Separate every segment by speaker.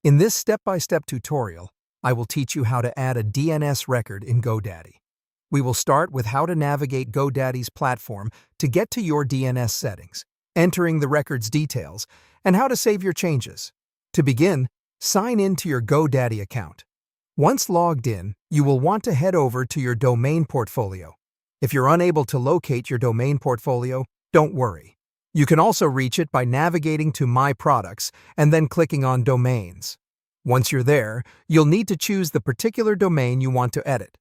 Speaker 1: In this step-by-step tutorial, I will teach you how to add a DNS record in GoDaddy. We will start with how to navigate GoDaddy's platform to get to your DNS settings, entering the record's details, and how to save your changes. To begin, sign in to your GoDaddy account. Once logged in, you will want to head over to your domain portfolio. If you're unable to locate your domain portfolio, don't worry. You can also reach it by navigating to My Products and then clicking on Domains. Once you're there, you'll need to choose the particular domain you want to edit.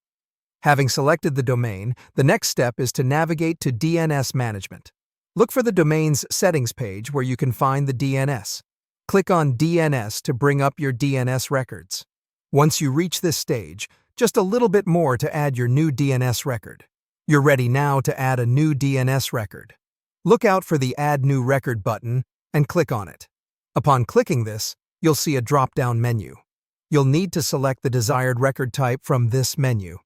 Speaker 1: Having selected the domain, the next step is to navigate to DNS Management. Look for the domain's settings page where you can find the DNS. Click on DNS to bring up your DNS records. Once you reach this stage, just a little bit more to add your new DNS record. You're ready now to add a new DNS record. Look out for the Add New Record button and click on it. Upon clicking this, you'll see a drop-down menu. You'll need to select the desired record type from this menu.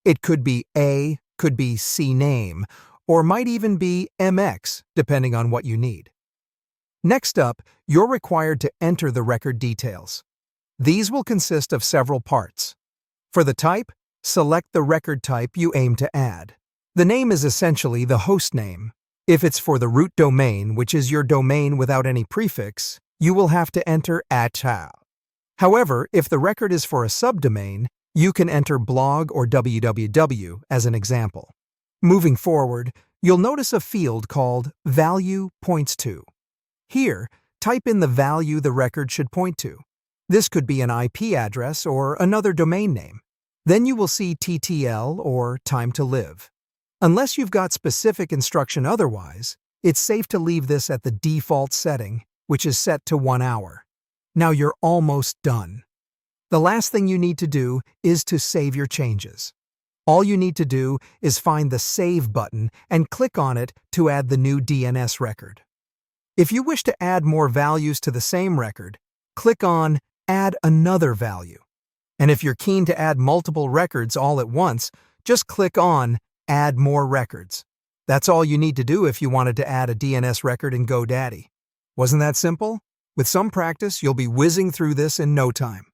Speaker 1: It could be A, could be CNAME, or might even be MX, depending on what you need. Next up, you're required to enter the record details. These will consist of several parts. For the type, select the record type you aim to add. The name is essentially the host name. If it's for the root domain, which is your domain without any prefix, you will have to enter @. However, if the record is for a subdomain, you can enter blog or www as an example. Moving forward, you'll notice a field called Value Points To. Here, type in the value the record should point to. This could be an IP address or another domain name. Then you will see TTL or Time to Live. Unless you've got specific instruction otherwise, it's safe to leave this at the default setting, which is set to 1 hour. Now you're almost done. The last thing you need to do is to save your changes. All you need to do is find the Save button and click on it to add the new DNS record. If you wish to add more values to the same record, click on Add Another Value. And if you're keen to add multiple records all at once, just click on Add More Records. That's all you need to do if you wanted to add a DNS record in GoDaddy. Wasn't that simple? With some practice, you'll be whizzing through this in no time.